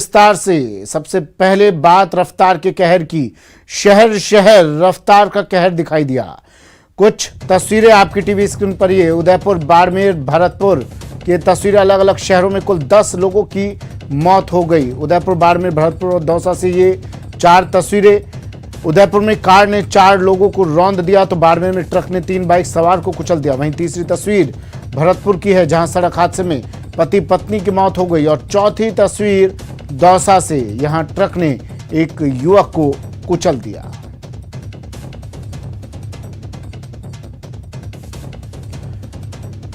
विस्तार से सबसे पहले बात रफ्तार के कहर की। शहर शहर रफ्तार का कहर दिखाई दिया। कुछ तस्वीरें आपकी टीवी स्क्रीन पर ये उदयपुर, बाड़मेर, भरतपुर की तस्वीरें। अलग अलग शहरों में कुल 10 लोगों की मौत हो गई। उदयपुर, बाड़मेर, भरतपुर और दौसा से ये 4 तस्वीरें। उदयपुर में कार ने 4 लोगों को रौंद दिया तो बाड़मेर में ट्रक ने 3 बाइक सवार को कुचल दिया। वहीं तीसरी तस्वीर भरतपुर की है जहां सड़क हादसे में पति पत्नी की मौत हो गई। और चौथी तस्वीर दौसा से, यहां ट्रक ने एक युवक को कुचल दिया।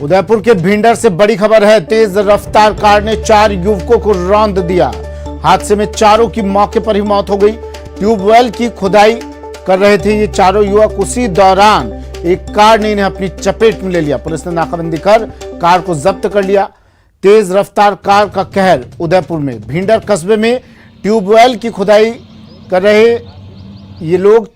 उदयपुर के भिंडर से बड़ी खबर है। तेज रफ्तार कार ने 4 युवकों को रौंद दिया। हादसे में चारों की मौके पर ही मौत हो गई। ट्यूबवेल की खुदाई कर रहे थे ये चारों युवक। उसी दौरान एक कार ने इन्हें अपनी चपेट में ले लिया। पुलिस ने नाकाबंदी कर कार को जब्त कर लिया। तेज रफ्तार कार का कहर उदयपुर में। भिंडर कस्बे में ट्यूबवेल की खुदाई कर रहे ये लोग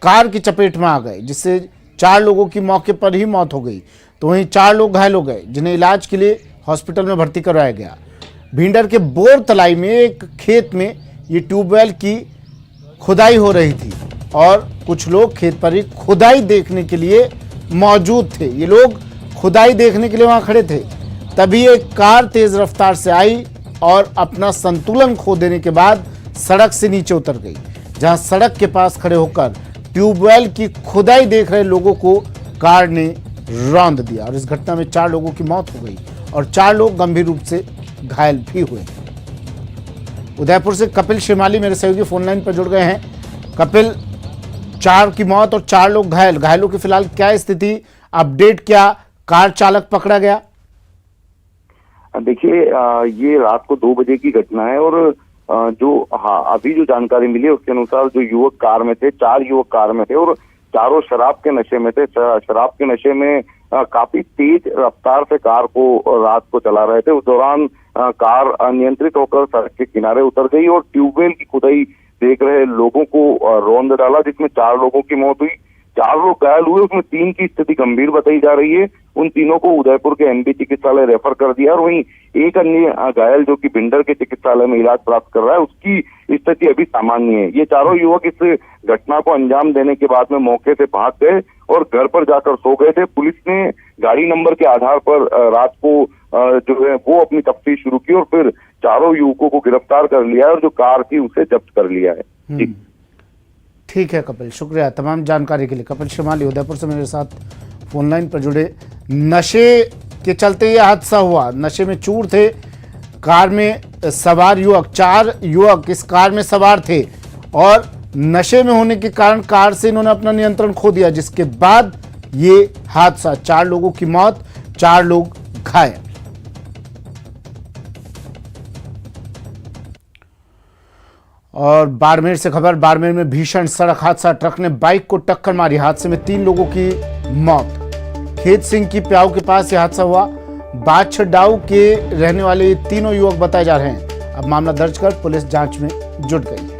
कार की चपेट में आ गए, जिससे 4 लोगों की मौके पर ही मौत हो गई तो वहीं 4 लोग घायल हो गए, जिन्हें इलाज के लिए हॉस्पिटल में भर्ती करवाया गया। भिंडर के बोर तलाई में एक खेत में ये ट्यूबवेल की खुदाई हो रही थी और कुछ लोग खेत पर ही खुदाई देखने के लिए मौजूद थे। ये लोग खुदाई देखने के लिए वहां खड़े थे, तभी एक कार तेज रफ्तार से आई और अपना संतुलन खो देने के बाद सड़क से नीचे उतर गई। जहां सड़क के पास खड़े होकर ट्यूबवेल की खुदाई देख रहे लोगों को कार ने रौंद दिया और इस घटना में 4 लोगों की मौत हो गई और 4 लोग गंभीर रूप से घायल भी हुए। उदयपुर से कपिल शिमाली मेरे सहयोगी फोन लाइन पर जुड़ गए हैं। कपिल, 4 की मौत और 4 लोग घायल। घायलों की फिलहाल क्या स्थिति, अपडेट क्या, कार चालक पकड़ा गया? देखिए, ये रात को 2 बजे की घटना है और अभी जो जानकारी मिली है उसके अनुसार जो युवक कार में थे, 4 युवक कार में थे और चारों शराब के नशे में थे। शराब के नशे में काफी तेज रफ्तार से कार को रात को चला रहे थे। उस दौरान कार अनियंत्रित होकर सड़क के किनारे उतर गई और ट्यूबवेल की खुदाई देख रहे लोगों को रौंद डाला, जिसमें 4 लोगों की मौत हुई, 4 लोग घायल हुए। उसमें 3 की स्थिति गंभीर बताई जा रही है। उन तीनों को उदयपुर के एमबी चिकित्सालय रेफर कर दिया और वहीं एक अन्य घायल जो कि भिंडर के चिकित्सालय में इलाज प्राप्त कर रहा है, उसकी स्थिति अभी सामान्य है। ये चारों युवक इस घटना को अंजाम देने के बाद में मौके से भाग गए और घर पर जाकर सो गए थे। पुलिस ने गाड़ी नंबर के आधार पर रात को जो है वो अपनी तफ्तीश शुरू की और फिर चारों युवकों को गिरफ्तार कर लिया और जो कार थी उसे जब्त कर लिया है। जी ठीक है कपिल, शुक्रिया तमाम जानकारी के लिए। कपिल शिमाली उदयपुर से मेरे साथ फोन लाइन पर जुड़े। नशे के चलते यह हादसा हुआ, नशे में चूर थे कार में सवार युवक। 4 युवक इस कार में सवार थे और नशे में होने के कारण कार से इन्होंने अपना नियंत्रण खो दिया, जिसके बाद ये हादसा। 4 लोगों की मौत, 4 लोग घायल। और बाड़मेर से खबर, बाड़मेर में भीषण सड़क हादसा। ट्रक ने बाइक को टक्कर मारी। हादसे में 3 लोगों की मौत। खेत सिंह की प्याऊ के पास यह हादसा हुआ। बाछडाऊ के रहने वाले तीनों युवक बताए जा रहे हैं। अब मामला दर्ज कर पुलिस जांच में जुट गई है।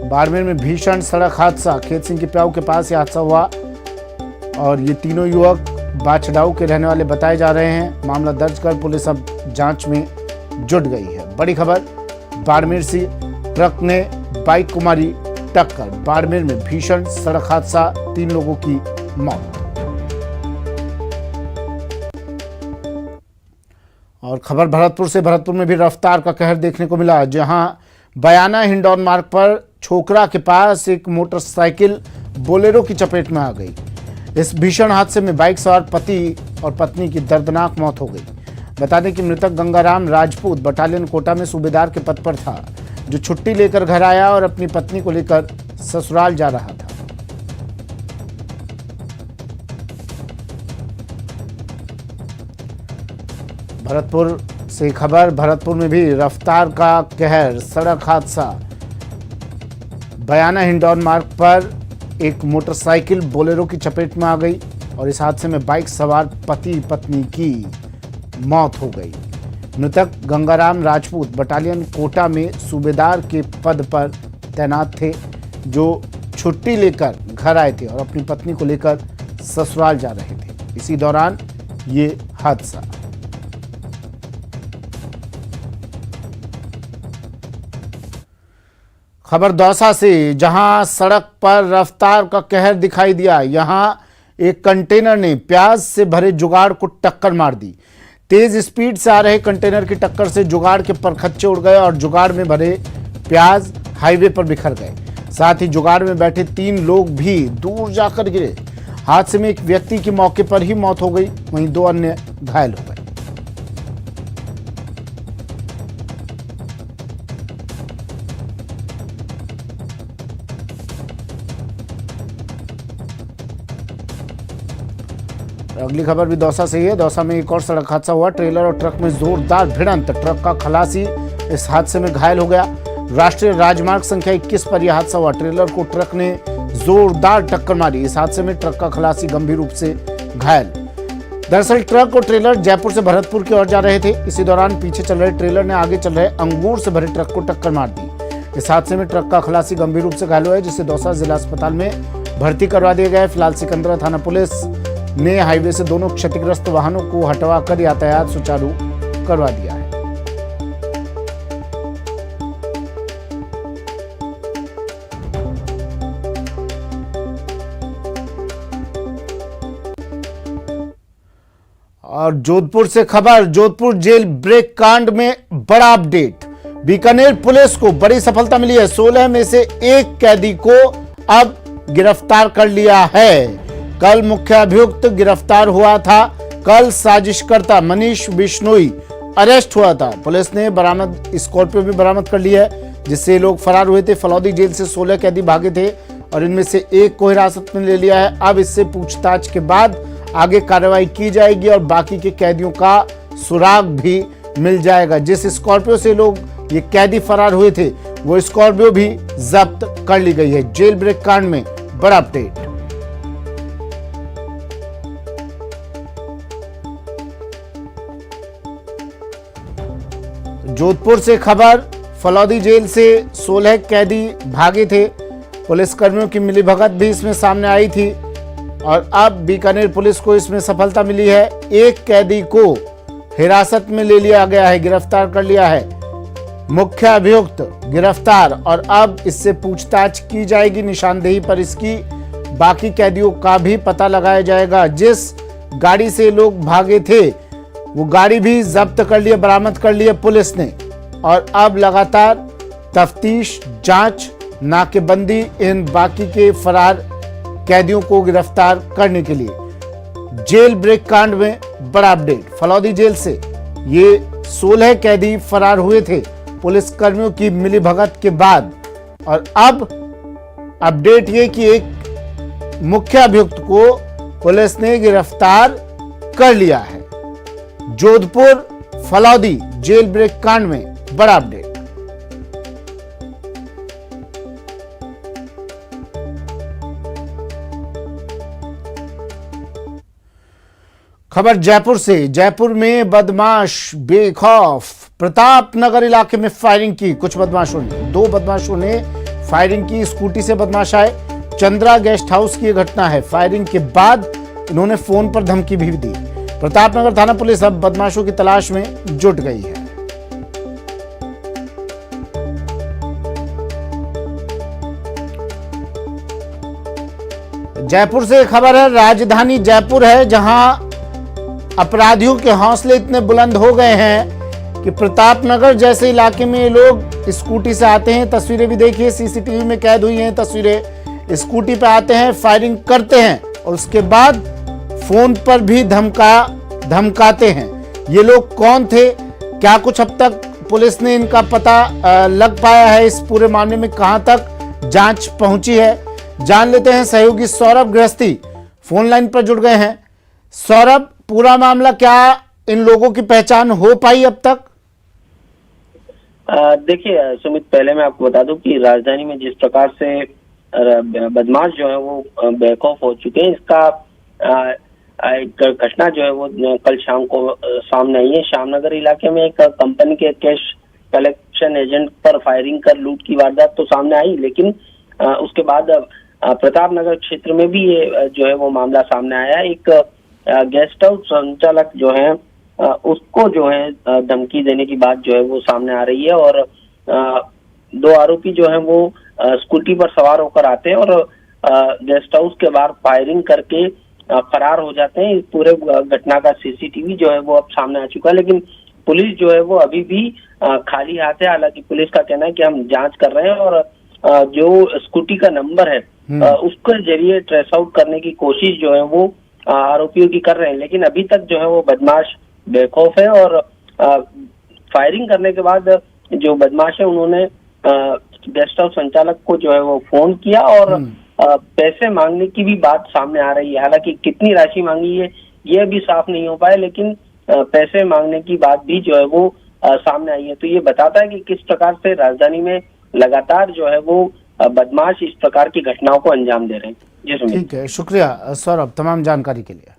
बाड़मेर में भीषण सड़क हादसा। खेत सिंह की प्याऊ के पास यह हादसा हुआ और ये तीनों युवक बाछडाऊ के रहने वाले बताए जा रहे हैं। मामला दर्ज कर पुलिस अब जांच में जुट गई है। बड़ी खबर, बाड़मेर से ट्रक ने बाइक को मारी टक्कर। बाड़मेर में भीषण सड़क हादसा, 3 लोगों की मौत। और खबर भरतपुर से, भरतपुर में भी रफ्तार का कहर देखने को मिला, जहां बयाना हिंडौन मार्ग पर छोकरा के पास एक मोटरसाइकिल बोलेरो की चपेट में आ गई। इस भीषण हादसे में बाइक सवार पति और पत्नी की दर्दनाक मौत हो गई। बता दें कि मृतक गंगाराम राजपूत बटालियन कोटा में सूबेदार के पद पर था, जो छुट्टी लेकर घर आया और अपनी पत्नी को लेकर ससुराल जा रहा था। भरतपुर से खबर, भरतपुर में भी रफ्तार का कहर, सड़क हादसा। बयाना हिंडौन मार्ग पर एक मोटरसाइकिल बोलेरो की चपेट में आ गई और इस हादसे में बाइक सवार पति पत्नी की मौत हो गई। मृतक गंगाराम राजपूत बटालियन कोटा में सूबेदार के पद पर तैनात थे, जो छुट्टी लेकर घर आए थे और अपनी पत्नी को लेकर ससुराल जा रहे थे। इसी दौरान ये हादसा। खबर दौसा से, जहां सड़क पर रफ्तार का कहर दिखाई दिया। यहां एक कंटेनर ने प्याज से भरे जुगाड़ को टक्कर मार दी। तेज स्पीड से आ रहे कंटेनर की टक्कर से जुगाड़ के परखच्चे उड़ गए और जुगाड़ में भरे प्याज हाईवे पर बिखर गए। साथ ही जुगाड़ में बैठे 3 लोग भी दूर जाकर गिरे। हादसे में एक व्यक्ति की मौके पर ही मौत हो गई, वहीं 2 अन्य घायल हो गए। अगली खबर भी दौसा से ही है। दौसा में एक और सड़क हादसा हुआ। ट्रेलर और ट्रक में जोरदार भिड़ंत। ट्रक का खलासी इस हादसे में घायल हो गया। राष्ट्रीय राजमार्ग संख्या 21 पर यह हादसा हुआ। ट्रेलर को ट्रक ने जोरदार टक्कर मारी। इस हादसे में ट्रक का खलासी गंभीर रूप से घायल। दरअसल ट्रक और ट्रेलर जयपुर से भरतपुर की ओर जा रहे थे। इसी दौरान पीछे चल रहे ट्रेलर ने आगे चल रहे अंगूर से भरे ट्रक को टक्कर मार दी। इस हादसे में ट्रक का खलासी गंभीर रूप से घायल हुआ है, जिसे दौसा जिला अस्पताल में भर्ती करवा दिया गया है। फिलहाल सिकंदरा थाना पुलिस ने हाईवे से दोनों क्षतिग्रस्त वाहनों को हटवाकर यातायात सुचारू करवा दिया है। और जोधपुर से खबर, जोधपुर जेल ब्रेक कांड में बड़ा अपडेट। बीकानेर पुलिस को बड़ी सफलता मिली है। 16 में से एक कैदी को अब गिरफ्तार कर लिया है। कल मुख्य अभियुक्त गिरफ्तार हुआ था। कल साजिशकर्ता मनीष बिश्नोई अरेस्ट हुआ था। पुलिस ने बरामद स्कॉर्पियो भी बरामद कर ली है, जिससे लोग फरार हुए थे। फलौदी जेल से 16 कैदी भागे थे और इनमें से एक को हिरासत में ले लिया है। अब इससे पूछताछ के बाद आगे कार्रवाई की जाएगी और बाकी के कैदियों का सुराग भी मिल जाएगा। जिस स्कॉर्पियो से लोग ये कैदी फरार हुए थे, वो स्कॉर्पियो भी जब्त कर ली गई है। जेल ब्रेक कांड में बड़ा अपडेट। जोधपुर से खबर, फलौदी जेल से 16 कैदी भागे थे। पुलिसकर्मियों की मिलीभगत भी इसमें सामने आई थी और अब बीकानेर पुलिस को इसमें सफलता मिली है। एक कैदी को हिरासत में ले लिया गया है, गिरफ्तार कर लिया है। मुख्य अभियुक्त गिरफ्तार और अब इससे पूछताछ की जाएगी। निशानदेही पर इसकी बाकी कैदियों का भी पता लगाया जाएगा। जिस गाड़ी से लोग भागे थे वो गाड़ी भी जब्त कर लिए, बरामद कर लिए पुलिस ने। और अब लगातार तफ्तीश, जांच, नाकेबंदी इन बाकी के फरार कैदियों को गिरफ्तार करने के लिए। जेल ब्रेक कांड में बड़ा अपडेट। फलौदी जेल से ये 16 कैदी फरार हुए थे पुलिस कर्मियों की मिलीभगत के बाद। और अब अपडेट ये कि एक मुख्य अभियुक्त को पुलिस ने गिरफ्तार कर लिया है। जोधपुर फलौदी जेल ब्रेक कांड में बड़ा अपडेट। खबर जयपुर से, जयपुर में बदमाश बेखौफ प्रताप नगर इलाके में फायरिंग की। कुछ बदमाशों ने, 2 बदमाशों ने फायरिंग की। स्कूटी से बदमाश आए। चंद्रा गेस्ट हाउस की घटना है। फायरिंग के बाद इन्होंने फोन पर धमकी भी दी। प्रतापनगर थाना पुलिस अब बदमाशों की तलाश में जुट गई है। जयपुर से खबर है, राजधानी जयपुर है, जहां अपराधियों के हौसले इतने बुलंद हो गए हैं कि प्रतापनगर जैसे इलाके में लोग स्कूटी से आते हैं। तस्वीरें भी देखिए, सीसीटीवी में कैद हुई हैं तस्वीरें। स्कूटी पे आते हैं, फायरिंग करते हैं और उसके बाद फोन पर भी धमकाते हैं। ये लोग कौन थे, क्या कुछ अब तक पुलिस ने इनका पता लग पाया है? इस पूरे मामले में कहां तक जांच पहुंची है, जान लेते हैं। सहयोगी सौरभ गृहस्थी फोन लाइन पर जुड़ गए हैं। सौरभ, पूरा मामला, क्या इन लोगों की पहचान हो पाई अब तक? देखिए सुमित, पहले मैं आपको बता दूं कि राजधानी में जिस प्रकार से बदमाश जो है वो बेखौफ हो चुके हैं, इसका एक घटना जो है वो कल शाम को सामने आई है। श्यामनगर इलाके में एक कंपनी के कैश कलेक्शन एजेंट पर फायरिंग कर लूट की वारदात तो सामने आई, लेकिन उसके बाद प्रतापनगर क्षेत्र में भी ये जो है वो मामला सामने आया। एक गेस्ट हाउस संचालक जो है उसको जो है धमकी देने की बात जो है वो सामने आ रही है और 2 आरोपी जो है वो स्कूटी पर सवार होकर आते हैं और गेस्ट हाउस के बाहर फायरिंग करके फरार हो जाते हैं। इस पूरे घटना का सीसीटीवी जो है वो अब सामने आ चुका है, लेकिन पुलिस जो है वो अभी भी खाली हाथ है। हालांकि पुलिस का कहना है कि हम जांच कर रहे हैं और जो स्कूटी का नंबर है उसके जरिए ट्रेस आउट करने की कोशिश जो है वो आरोपियों की कर रहे हैं, लेकिन अभी तक जो है वो बदमाश बेखौफ है और फायरिंग करने के बाद जो बदमाश है उन्होंने गेस्ट हाउस संचालक को जो है वो फोन किया और पैसे मांगने की भी बात सामने आ रही है। हालांकि कितनी राशि मांगी है ये भी साफ नहीं हो पाया, लेकिन पैसे मांगने की बात भी जो है वो सामने आई है। तो ये बताता है कि किस प्रकार से राजधानी में लगातार जो है वो बदमाश इस प्रकार की घटनाओं को अंजाम दे रहे हैं। जी सुमित। ठीक है, शुक्रिया सौरभ तमाम जानकारी के लिए।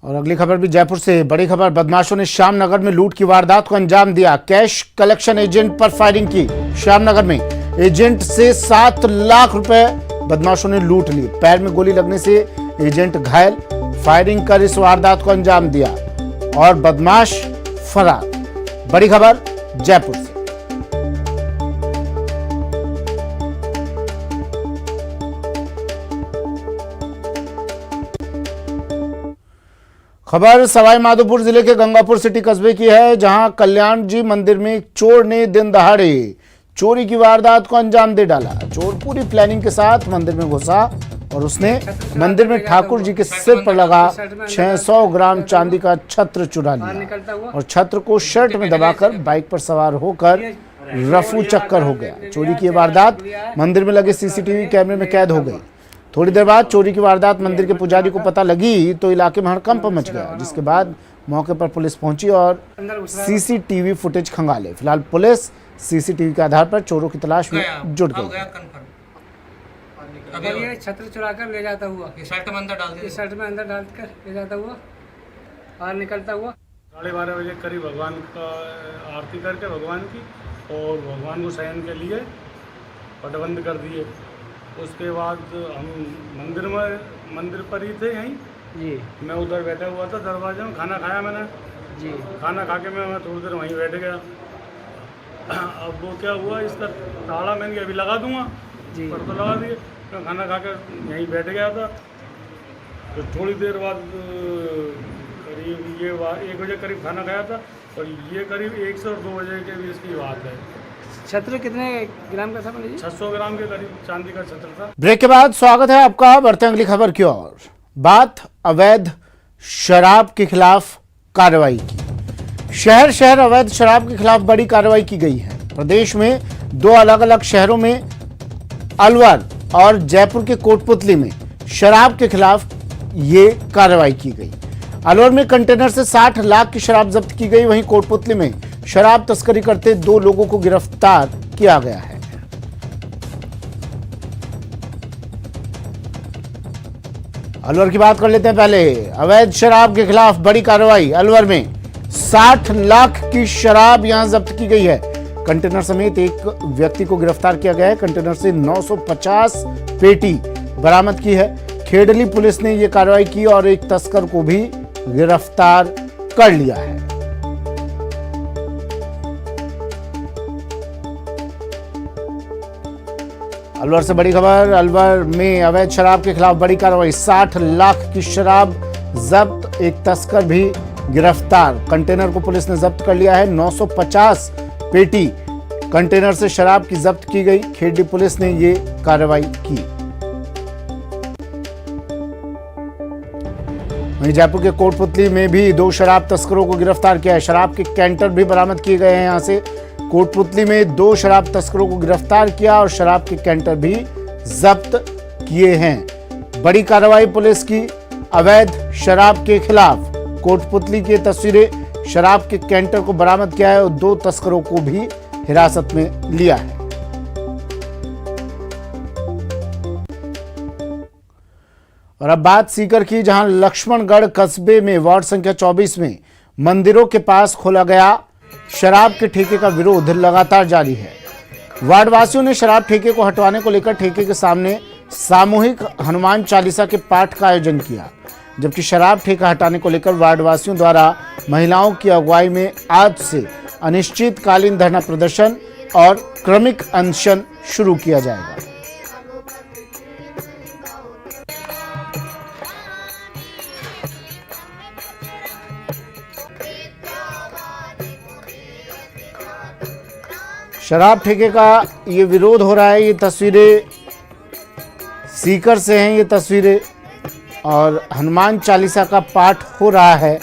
और अगली खबर भी जयपुर से, बड़ी खबर, बदमाशों ने श्यामनगर में लूट की वारदात को अंजाम दिया। कैश कलेक्शन एजेंट पर फायरिंग की। श्यामनगर में एजेंट से 7 लाख रुपए बदमाशों ने लूट लिए। पैर में गोली लगने से एजेंट घायल, फायरिंग कर इस वारदात को अंजाम दिया और बदमाश फरार। बड़ी खबर जयपुर से। खबर सवाई माधोपुर जिले के गंगापुर सिटी कस्बे की है, जहां कल्याण जी मंदिर में एक चोर ने दिन दहाड़े चोरी की वारदात को अंजाम दे डाला। चोर पूरी प्लानिंग के साथ मंदिर में घुसा और उसने मंदिर में ठाकुर जी के सिर पर लगा 600 ग्राम चांदी का छत्र चुरा लिया और छत्र को शर्ट में दबाकर बाइक पर सवार होकर रफू चक्कर हो गया। चोरी की वारदात मंदिर में लगे सीसीटीवी कैमरे में कैद हो गई। थोड़ी देर बाद चोरी की वारदात मंदिर के पुजारी को पता लगी तो इलाके में हड़कंप मच गया, जिसके बाद मौके पर पुलिस पहुंची और सीसीटीवी फुटेज खंगाले। फिलहाल पुलिस सीसीटीवी के आधार पर चोरों की तलाश में जुट गई। अब ये छत्र चुरा कर ले जाता हुआ शर्ट में अंदर डाल कर ले जाता हुआ और निकलता हुआ 12:30 बजे करीब भगवान का आरती करके भगवान की और भगवान को शयन के लिए पट बंद कर दिए। उसके बाद हम मंदिर पर ही थे यहीं जी। मैं उधर बैठा हुआ था दरवाजे में, खाना खाया मैंने जी। खाना खा के मैं थोड़ी देर वहीं बैठ गया। अब वो क्या हुआ, इसका ताला मैंने अभी लगा दूंगा जी, पर तो लगा दिए। मैं खाना खा के यहीं बैठ गया था। तो थोड़ी देर बाद करीब ये 1 बजे करीब खाना खाया था और ये करीब 1 से 2 बजे के बीच की बात है। छत्र कितने ग्राम का था? 600 ग्राम के करीब चांदी का छत्र था। ब्रेक के बाद स्वागत है आपका। बढ़ते हैं अगली खबर की ओर। बात अवैध शराब के खिलाफ कार्रवाई की। शहर अवैध शराब के खिलाफ बड़ी कार्रवाई की गई है। प्रदेश में 2 अलग अलग शहरों में अलवर और जयपुर के कोटपुतली में शराब के खिलाफ ये कार्रवाई की गई। अलवर में कंटेनर से 60 लाख की शराब जब्त की गई, वहीं कोटपुतली में शराब तस्करी करते 2 लोगों को गिरफ्तार किया गया है। अलवर की बात कर लेते हैं पहले। अवैध शराब के खिलाफ बड़ी कार्रवाई। अलवर में 60 लाख की शराब यहां जब्त की गई है। कंटेनर समेत एक व्यक्ति को गिरफ्तार किया गया है। कंटेनर से 950 पेटी बरामद की है। खेडली पुलिस ने यह कार्रवाई की और एक तस्कर को भी गिरफ्तार कर लिया है। अलवर से बड़ी खबर। अलवर में अवैध शराब के खिलाफ बड़ी कार्रवाई। 60 लाख की शराब जब्त, एक तस्कर भी गिरफ्तार। कंटेनर को पुलिस ने जब्त कर लिया है। 950 पेटी कंटेनर से शराब की जब्त की गई। खेडली पुलिस ने ये कार्रवाई की। वहीं जयपुर के कोटपुतली में भी 2 शराब तस्करों को गिरफ्तार किया है। शराब के कैंटर भी बरामद किए गए हैं। यहां से कोटपुतली में 2 शराब तस्करों को गिरफ्तार किया और शराब के कैंटर भी जब्त किए हैं। बड़ी कार्रवाई पुलिस की अवैध शराब के खिलाफ। कोटपुतली की तस्वीरें, शराब के कैंटर को बरामद किया है और 2 तस्करों को भी हिरासत में लिया है। और अब बात सीकर की, जहां लक्ष्मणगढ़ कस्बे में वार्ड संख्या 24 में मंदिरों के पास खोला गया शराब के ठेके का विरोध लगातार जारी है। वार्ड वासियों ने शराब ठेके को हटवाने को लेकर ठेके के सामने सामूहिक हनुमान चालीसा के पाठ का आयोजन किया, जबकि शराब ठेका हटाने को लेकर वार्ड वासियों द्वारा महिलाओं की अगुवाई में आज से अनिश्चितकालीन धरना प्रदर्शन और क्रमिक अनशन शुरू किया जाएगा। शराब ठेके का ये विरोध हो रहा है। ये तस्वीरें सीकर से हैं, ये तस्वीरें, और हनुमान चालीसा का पाठ हो रहा है।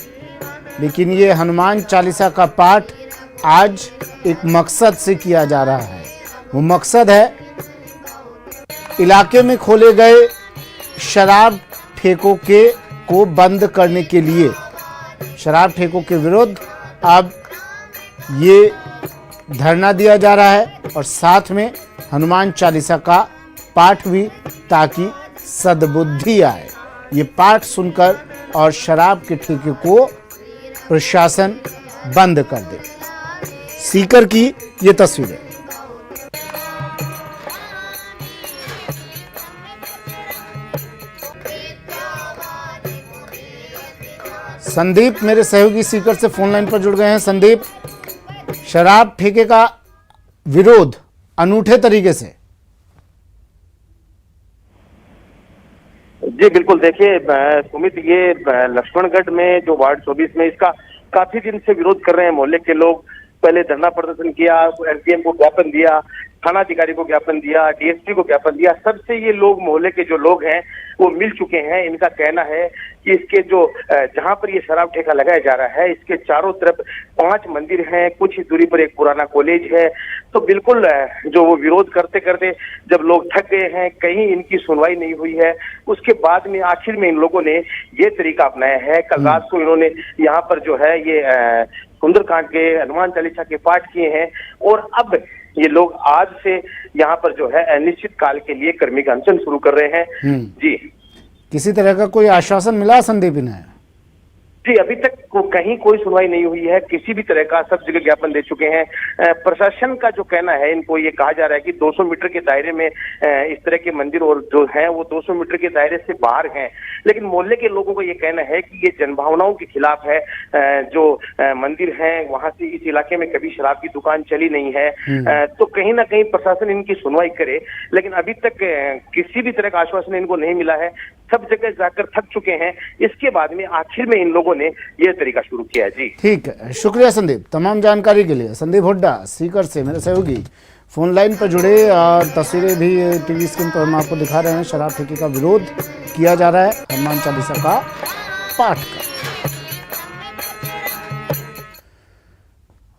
लेकिन ये हनुमान चालीसा का पाठ आज एक मकसद से किया जा रहा है। वो मकसद है इलाके में खोले गए शराब ठेकों को बंद करने के लिए। शराब ठेकों के विरुद्ध अब ये धरना दिया जा रहा है और साथ में हनुमान चालीसा का पाठ भी, ताकि सद्बुद्धि आए। ये पाठ सुनकर और शराब के ठेके को प्रशासन बंद कर दे। सीकर की ये तस्वीरें। संदीप मेरे सहयोगी सीकर से फोन लाइन पर जुड़ गए हैं। संदीप, शराब ठेके का विरोध अनूठे तरीके से। जी बिल्कुल, देखिए सुमित, ये लक्ष्मणगढ़ में जो वार्ड 24 में इसका काफी दिन से विरोध कर रहे हैं मोहल्ले के लोग। पहले धरना प्रदर्शन किया, एसडीएम को ज्ञापन दिया, थाना अधिकारी को ज्ञापन दिया, डीएसपी को ज्ञापन दिया। सबसे ये लोग, मोहल्ले के जो लोग हैं वो मिल चुके हैं। इनका कहना है कि इसके जो जहां पर ये शराब ठेका लगाया जा रहा है, इसके चारों तरफ 5 मंदिर हैं, कुछ ही दूरी पर एक पुराना कॉलेज है। तो बिल्कुल जो वो विरोध करते करते जब लोग थक गए हैं, कहीं इनकी सुनवाई नहीं हुई है, उसके बाद में आखिर में इन लोगों ने ये तरीका अपनाया है। कल रात को इन्होंने यहाँ पर जो है ये सुंदरकांड के, हनुमान चालीसा के पाठ किए हैं और अब ये लोग आज से यहाँ पर जो है अनिश्चित काल के लिए क्रमिक अनशन शुरू कर रहे हैं। जी, किसी तरह का कोई आश्वासन मिला संदीप इन्हें? जी, अभी तक कहीं कोई सुनवाई नहीं हुई है, किसी भी तरह का। सब जगह ज्ञापन दे चुके हैं। प्रशासन का जो कहना है, इनको ये कहा जा रहा है कि 200 मीटर के दायरे में इस तरह के मंदिर और जो हैं वो 200 मीटर के दायरे से बाहर हैं। लेकिन मोहल्ले के लोगों का ये कहना है कि ये जनभावनाओं के खिलाफ है। जो मंदिर हैं वहां से इस इलाके में कभी शराब की दुकान चली नहीं है। तो कहीं ना कहीं प्रशासन इनकी सुनवाई करे, लेकिन अभी तक किसी भी तरह का आश्वासन इनको नहीं मिला है। सब जगह जाकर थक चुके हैं। इसके बाद में आखिर में इन लोगों ने यह तरीका शुरू किया। जी ठीक है, शुक्रिया संदीप तमाम जानकारी के लिए। संदीप हुड्डा सीकर से मेरे सहयोगी फोन लाइन पर जुड़े और तस्वीरें भी टीवी स्क्रीन पर हम आपको दिखा रहे हैं। शराब ठेके का विरोध किया जा रहा है, हनुमान चालीसा का पाठ का,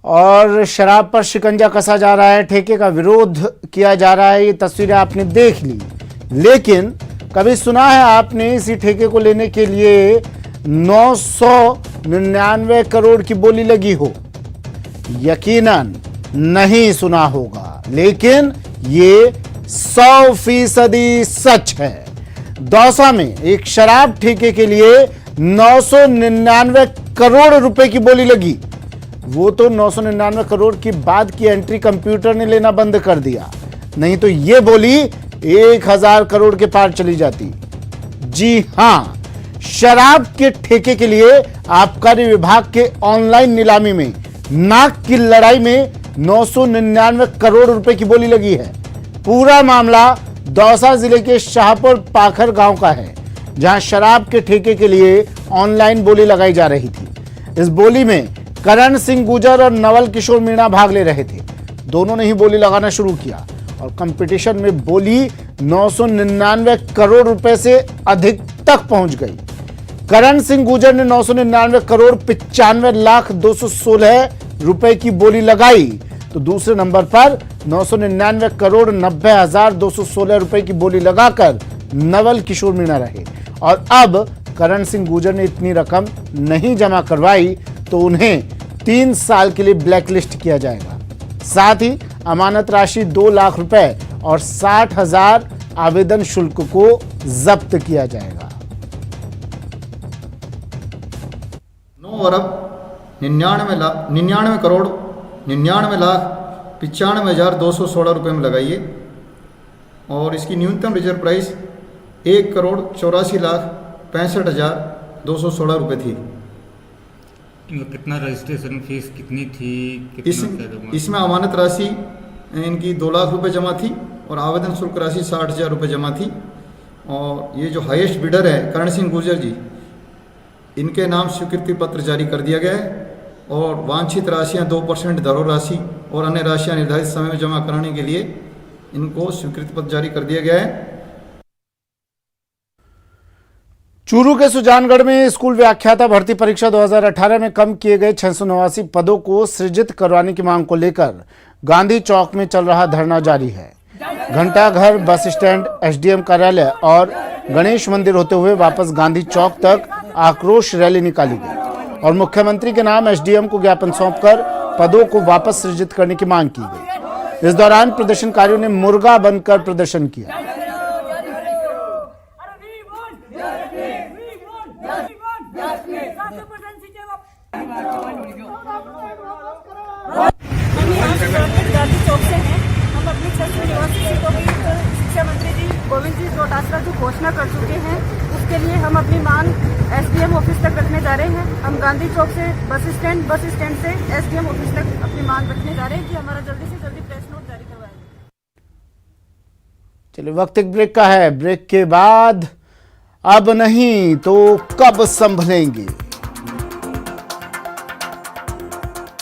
और शराब पर शिकंजा कसा जा रहा है, ठेके का विरोध किया जा रहा है। ये तस्वीरें आपने देख ली, लेकिन कभी सुना है आपने इसी ठेके को लेने के लिए 999 करोड़ की बोली लगी हो? यकीनन नहीं सुना होगा, लेकिन ये 100% सच है। दौसा में एक शराब ठेके के लिए 999 करोड़ रुपए की बोली लगी। वो तो 999 करोड़ की बाद की एंट्री कंप्यूटर ने लेना बंद कर दिया, नहीं तो ये बोली 1000 करोड़ के पार चली जाती। जी हां, शराब के ठेके के लिए आबकारी विभाग के ऑनलाइन नीलामी में नाक की लड़ाई में 999 करोड़ रुपए की बोली लगी है। पूरा मामला दौसा जिले के शाहपुर पाखर गांव का है, जहां शराब के ठेके के लिए ऑनलाइन बोली लगाई जा रही थी। इस बोली में करण सिंह गुजर और नवल किशोर मीणा भाग ले रहे थे। दोनों ने ही बोली लगाना शुरू किया और कंपटीशन में बोली 999 करोड़ रुपए से अधिक तक पहुंच गई। करण सिंह गुजर ने 999 करोड़ 95,216 रुपए की बोली लगाई, तो दूसरे नंबर पर 999 करोड़ 90,216 रुपए की बोली लगाकर नवल किशोर मीणा रहे। और अब करण सिंह गुजर ने इतनी रकम नहीं जमा करवाई तो उन्हें 3 साल के लिए ब्लैकलिस्ट किया जाएगा। साथ ही अमानत राशि 2 लाख रुपए और 60,000 आवेदन शुल्क को जब्त किया जाएगा। 99 करोड़ 99 लाख 95,216 रुपये में लगाइए और इसकी न्यूनतम रिजर्व प्राइस 1 करोड़ 84 लाख 65,216 रुपये थी। इनका कितना रजिस्ट्रेशन फीस कितनी थी, कितना इसमें अमानत राशि इनकी 2 लाख रुपए जमा थी और आवेदन शुल्क राशि 60,000 रुपये जमा थी। और ये जो हाईएस्ट बिडर है करण सिंह गुर्जर जी, इनके नाम स्वीकृति पत्र जारी कर दिया गया है और वांछित राशियां 2% धरोहर राशि और अन्य राशियां निर्धारित समय में जमा कराने के लिए इनको स्वीकृति पत्र जारी कर दिया गया है। चूरू के सुजानगढ़ में स्कूल व्याख्याता भर्ती परीक्षा 2018 में कम किए गए 689 पदों को सृजित करवाने की मांग को लेकर गांधी चौक में चल रहा धरना जारी है। घंटाघर, बस स्टैंड, एसडीएम कार्यालय और गणेश मंदिर होते हुए वापस गांधी चौक तक आक्रोश रैली निकाली गई और मुख्यमंत्री के नाम एसडीएम को ज्ञापन सौंपकर पदों को वापस सृजित करने की मांग की गई। इस दौरान प्रदर्शनकारियों ने मुर्गा बनकर प्रदर्शन किया। गांधी चौक से हैं। हम अपनी 689 सीटों की शिक्षा मंत्री जी गोविंद जी डोटासरा जो घोषणा कर चुके हैं, उसके लिए हम अपनी मांग एसडीएम ऑफिस तक रखने जा रहे हैं। हम गांधी चौक से बस स्टैंड से एसडीएम ऑफिस तक अपनी मांग रखने जा रहे हैं कि हमारा जल्दी से जल्दी प्रेस नोट जारी करवाएं। चलिए, वक्त एक ब्रेक का है। ब्रेक के बाद अब नहीं तो कब संभलेंगे।